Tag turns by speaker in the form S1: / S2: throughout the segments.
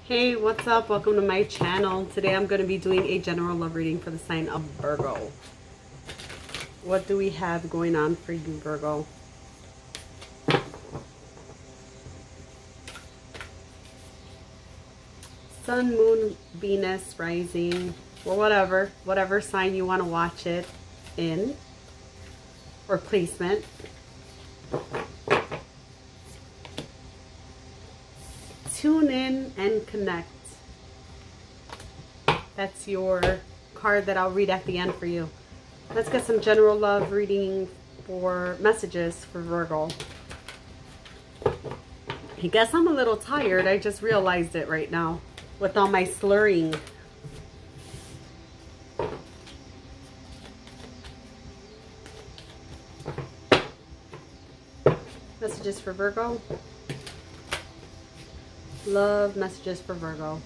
S1: Hey, what's up? Welcome to my channel. Today I'm going to be doing a general love reading for the sign of Virgo. What do we have going on for you, Virgo? Sun, Moon, Venus, Rising, or whatever sign you want to watch it in, or placement. Tune in and connect. That's your card that I'll read at the end for you. Let's get some general love reading for messages for Virgo. I guess I'm a little tired. I just realized it right now with all my slurring. Messages for Virgo. Love messages for Virgo.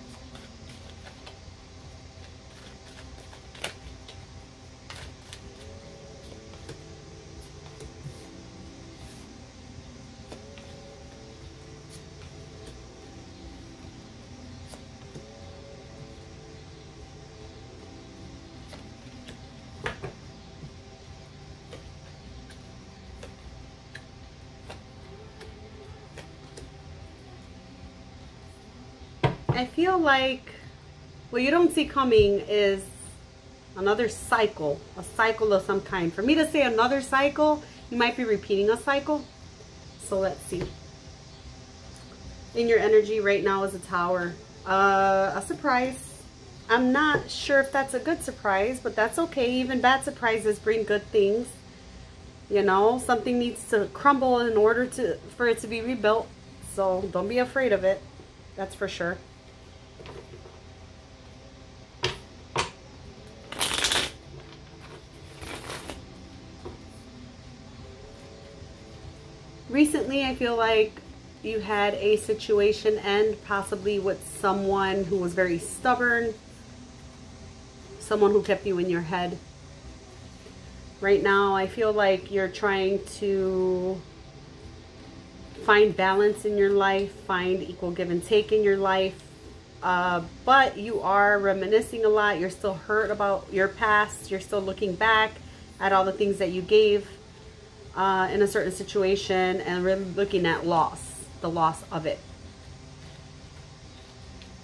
S1: I feel like what you don't see coming is another cycle, a cycle of some kind. For me to say another cycle, you might be repeating a cycle. So let's see. In your energy right now is a Tower. A surprise. I'm not sure if that's a good surprise, but that's okay. Even bad surprises bring good things. You know, something needs to crumble in order for it to be rebuilt. So don't be afraid of it. That's for sure. Recently, I feel like you had a situation end possibly with someone who was very stubborn, someone who kept you in your head. Right now, I feel like you're trying to find balance in your life, find equal give and take in your life, but you are reminiscing a lot. You're still hurt about your past. You're still looking back at all the things that you gave in a certain situation, and really looking at loss, the loss of it.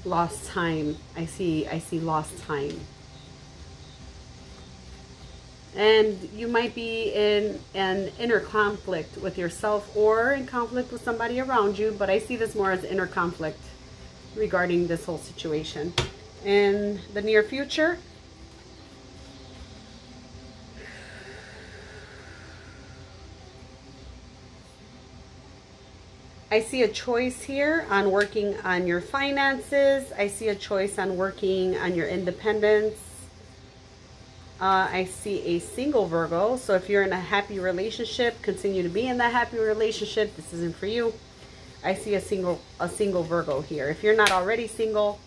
S1: Lost time. I see lost time. And you might be in an inner conflict with yourself or in conflict with somebody around you, but I see this more as inner conflict regarding this whole situation. In the near future, I see a choice here on working on your finances. I see a choice on working on your independence. I see a single Virgo. So if you're in a happy relationship, continue to be in that happy relationship. This isn't for you. I see a single Virgo here. If you're not already single,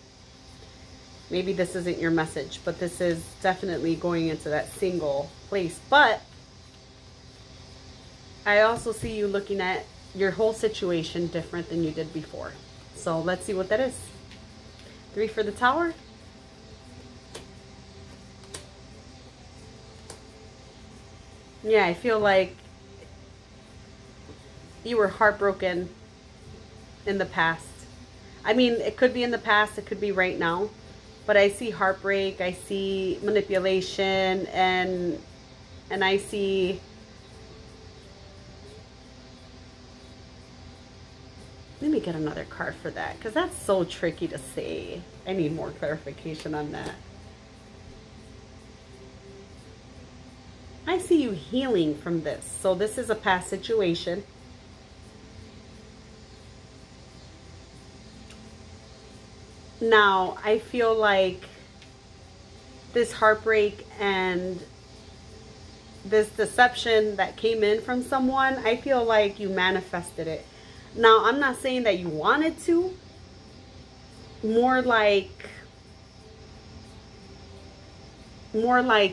S1: maybe this isn't your message, but this is definitely going into that single place. But I also see you looking at your whole situation different than you did before. So let's see what that is. 3 for the Tower. Yeah, I feel like you were heartbroken in the past. I mean, it could be in the past, it could be right now, but I see heartbreak, I see manipulation, and I see, let me get another card for that, because that's so tricky to say. I need more clarification on that. I see you healing from this. So this is a past situation. Now, I feel like this heartbreak and this deception that came in from someone, I feel like you manifested it. Now, I'm not saying that you wanted to. More like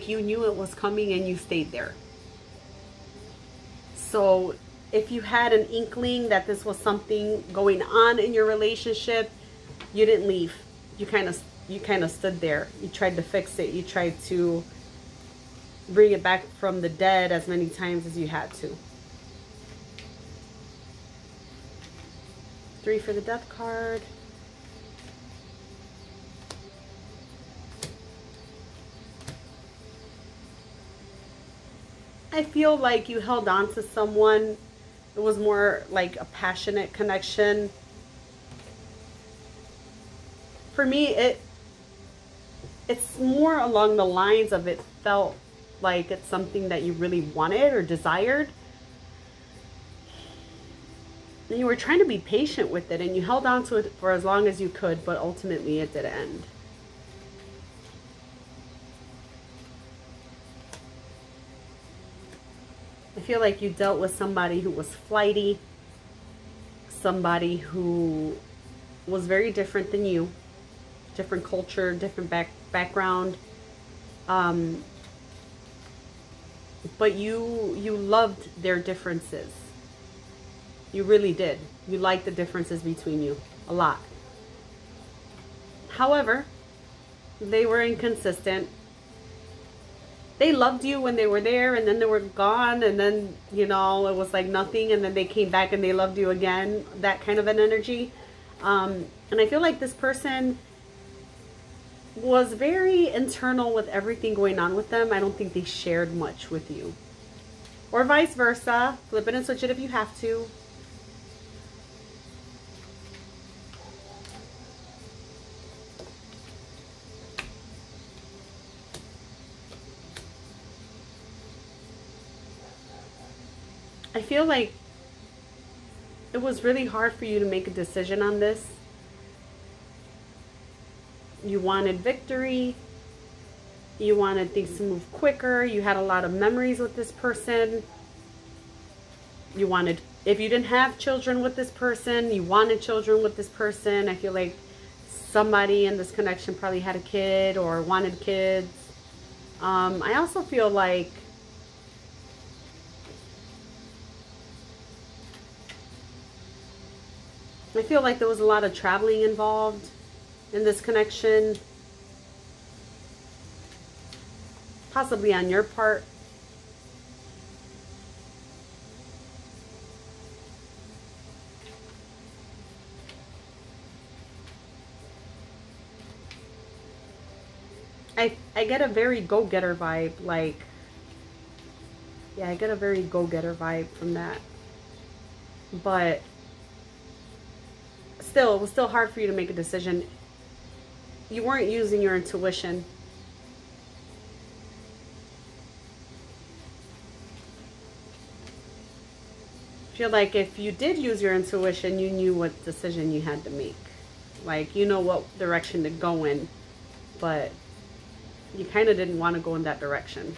S1: you knew it was coming and you stayed there. So if you had an inkling that this was something going on in your relationship, you didn't leave. You kind of stood there. You tried to fix it. You tried to bring it back from the dead as many times as you had to. 3 for the Death card. I feel like you held on to someone. It was more like a passionate connection. For me, it's more along the lines of it felt like it's something that you really wanted or desired. And you were trying to be patient with it, and you held on to it for as long as you could, but ultimately it did end. I feel like you dealt with somebody who was flighty, somebody who was very different than you, different culture, different background, but you loved their differences. You really did. You liked the differences between you a lot. However, they were inconsistent. They loved you when they were there, and then they were gone, and then, you know, it was like nothing, and then they came back and they loved you again. That kind of an energy. And I feel like this person was very internal with everything going on with them. I don't think they shared much with you. Or vice versa. Flip it and switch it if you have to. I feel like it was really hard for you to make a decision on this. You wanted victory. You wanted things to move quicker. You had a lot of memories with this person. You wanted, if you didn't have children with this person, you wanted children with this person. I feel like somebody in this connection probably had a kid or wanted kids. I also feel like there was a lot of traveling involved in this connection. Possibly on your part. I get a very go-getter vibe, like, yeah, I get a very go-getter vibe from that. But still, it was still hard for you to make a decision. You weren't using your intuition. I feel like if you did use your intuition, you knew what decision you had to make. Like, you know what direction to go in, but you kind of didn't want to go in that direction.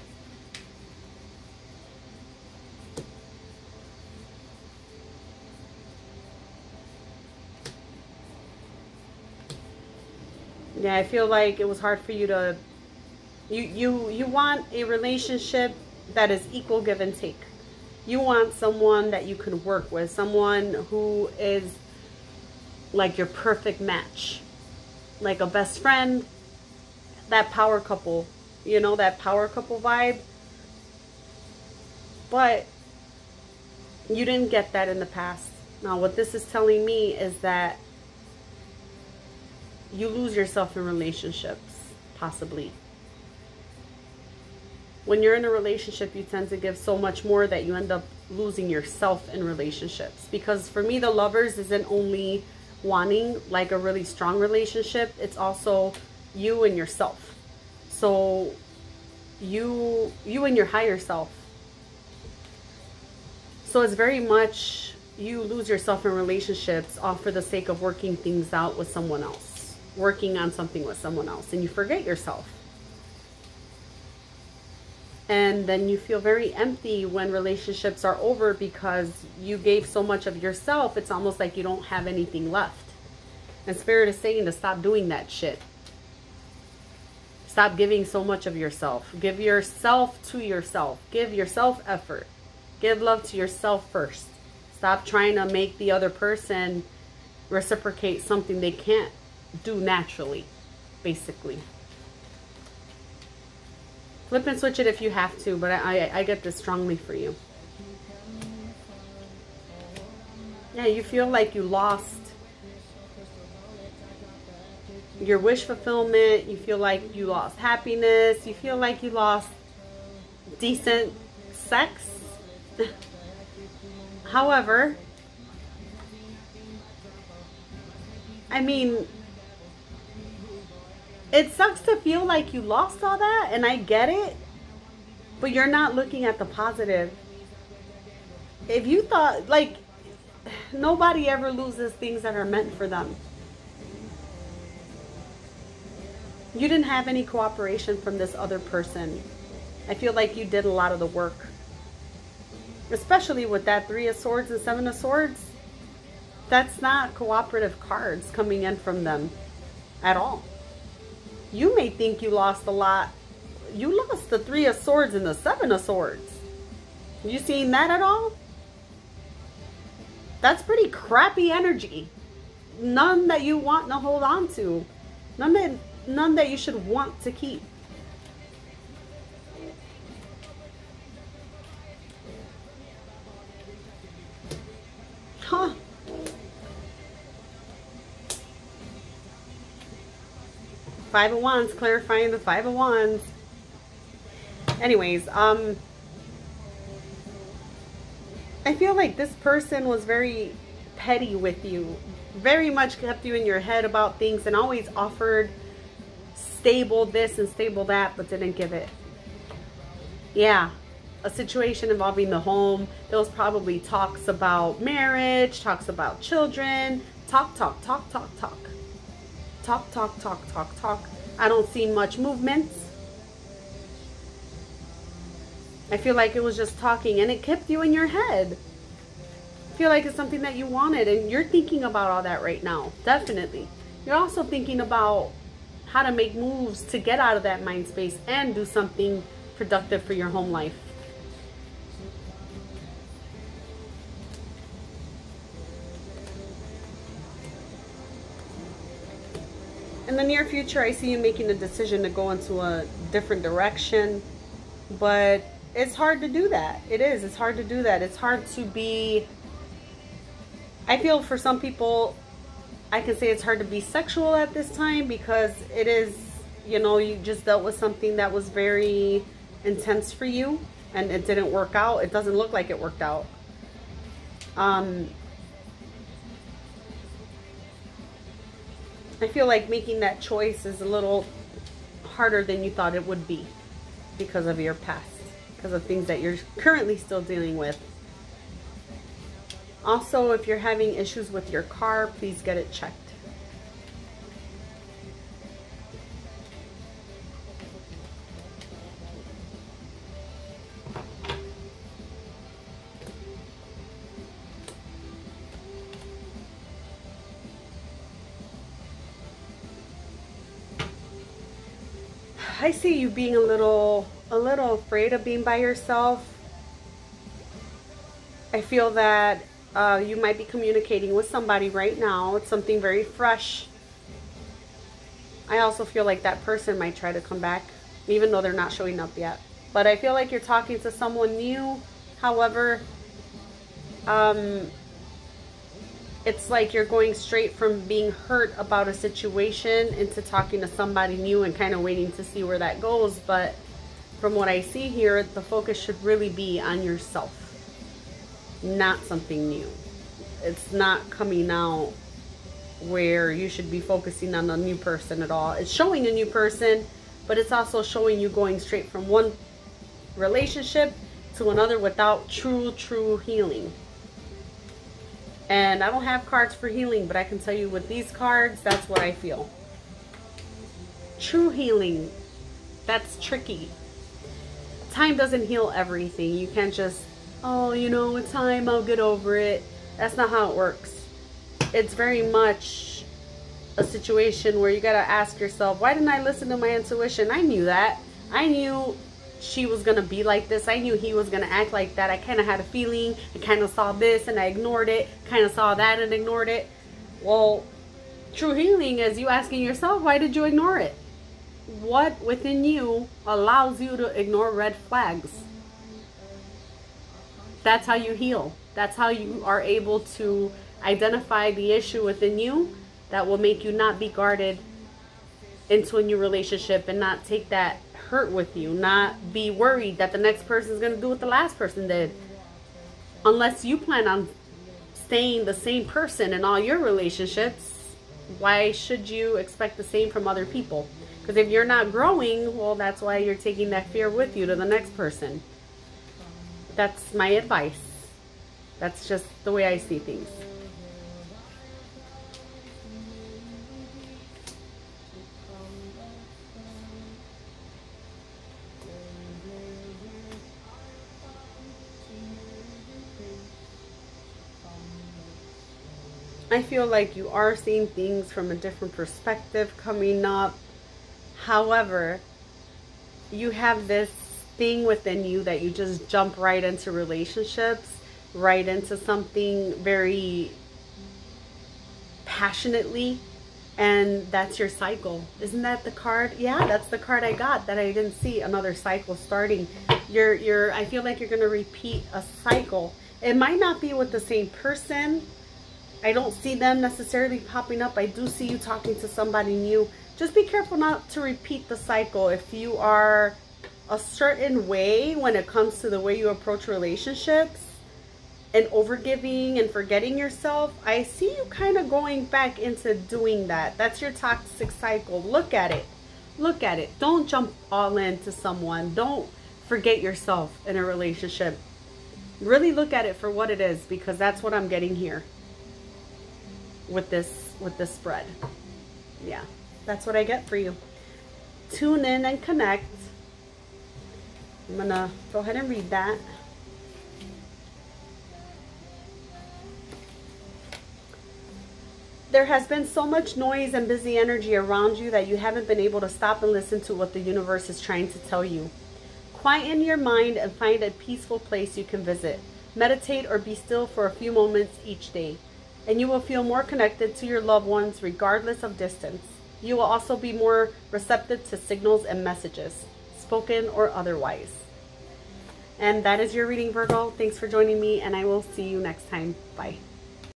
S1: Yeah, I feel like it was hard for you to, you want a relationship that is equal give and take. You want someone that you can work with, someone who is like your perfect match, like a best friend, that power couple, you know, that power couple vibe. But you didn't get that in the past. Now, what this is telling me is that you lose yourself in relationships, possibly. When you're in a relationship, you tend to give so much more that you end up losing yourself in relationships. Because for me, the lovers isn't only wanting like a really strong relationship, it's also you and yourself. So you and your higher self. So it's very much you lose yourself in relationships all for the sake of working things out with someone else, working on something with someone else, and you forget yourself. And then you feel very empty when relationships are over because you gave so much of yourself. It's almost like you don't have anything left. And Spirit is saying to stop doing that shit. Stop giving so much of yourself. Give yourself to yourself. Give yourself effort. Give love to yourself first. Stop trying to make the other person reciprocate something they can't do naturally, basically. Flip and switch it if you have to, but I get this strongly for you. Yeah, you feel like you lost your wish fulfillment. You feel like you lost happiness. You feel like you lost decent sex. However, I mean, it sucks to feel like you lost all that, and I get it, but you're not looking at the positive. If you thought, like, nobody ever loses things that are meant for them. You didn't have any cooperation from this other person. I feel like you did a lot of the work. Especially with that 3 of Swords and 7 of Swords. That's not cooperative cards coming in from them at all. You may think you lost a lot. You lost the 3 of Swords and the 7 of Swords. You seen that at all? That's pretty crappy energy. None that you want to hold on to. None that you should want to keep. Huh. Five of Wands, clarifying the 5 of Wands. Anyways, I feel like this person was very petty with you. Very much kept you in your head about things and always offered stable this and stable that, but didn't give it. Yeah, a situation involving the home. There was probably talks about marriage, talks about children. Talk. I don't see much movement. I feel like it was just talking, and it kept you in your head. I feel like it's something that you wanted, and you're thinking about all that right now. Definitely. You're also thinking about how to make moves to get out of that mind space and do something productive for your home life. In the near future, I see you making a decision to go into a different direction, but it's hard to do that. It is. It's hard to do that. It's hard to be... I feel for some people, I can say it's hard to be sexual at this time because it is, you know, you just dealt with something that was very intense for you and it didn't work out. It doesn't look like it worked out. I feel like making that choice is a little harder than you thought it would be because of your past, because of things that you're currently still dealing with. Also, if you're having issues with your car, please get it checked. I see you being a little afraid of being by yourself. I feel that you might be communicating with somebody right now. It's something very fresh. I also feel like that person might try to come back, even though they're not showing up yet. But I feel like you're talking to someone new. However, it's like you're going straight from being hurt about a situation into talking to somebody new and kind of waiting to see where that goes. But from what I see here, the focus should really be on yourself, not something new. It's not coming out where you should be focusing on a new person at all. It's showing a new person, but it's also showing you going straight from one relationship to another without true healing. And I don't have cards for healing, but I can tell you with these cards, that's what I feel. True healing, that's tricky. Time doesn't heal everything. You can't just, oh, you know, with time I'll get over it. That's not how it works. It's very much a situation where you gotta ask yourself, why didn't I listen to my intuition? I knew that. I knew she was gonna be like this. I knew he was gonna act like that. I kind of had a feeling. I kind of saw this and I ignored it. Kind of saw that and ignored it. Well, True healing is you asking yourself, why did you ignore it? What within you allows you to ignore red flags? That's how you heal. That's how you are able to identify the issue within you that will make you not be guarded into a new relationship and not take that hurt with you, not be worried that the next person is going to do what the last person did. Unless you plan on staying the same person in all your relationships, why should you expect the same from other people? Because if you're not growing, well, that's why you're taking that fear with you to the next person. That's my advice. That's just the way I see things. I feel like you are seeing things from a different perspective coming up. However, you have this thing within you that you just jump right into relationships, right into something very passionately, and that's your cycle. Isn't that the card? Yeah, that's the card I got that I didn't see. Another cycle starting. I feel like you're going to repeat a cycle. It might not be with the same person. I don't see them necessarily popping up. I do see you talking to somebody new. Just be careful not to repeat the cycle. If you are a certain way when it comes to the way you approach relationships and overgiving and forgetting yourself, I see you kind of going back into doing that. That's your toxic cycle. Look at it. Look at it. Don't jump all into someone. Don't forget yourself in a relationship. Really look at it for what it is, because that's what I'm getting here with this spread. Yeah, that's what I get for you. Tune in and connect. I'm gonna go ahead and read that. There has been so much noise and busy energy around you that you haven't been able to stop and listen to what the universe is trying to tell you. Quieten your mind and find a peaceful place you can visit. Meditate or be still for a few moments each day, and you will feel more connected to your loved ones regardless of distance. You will also be more receptive to signals and messages, spoken or otherwise. And that is your reading, Virgo. Thanks for joining me, and I will see you next time. Bye.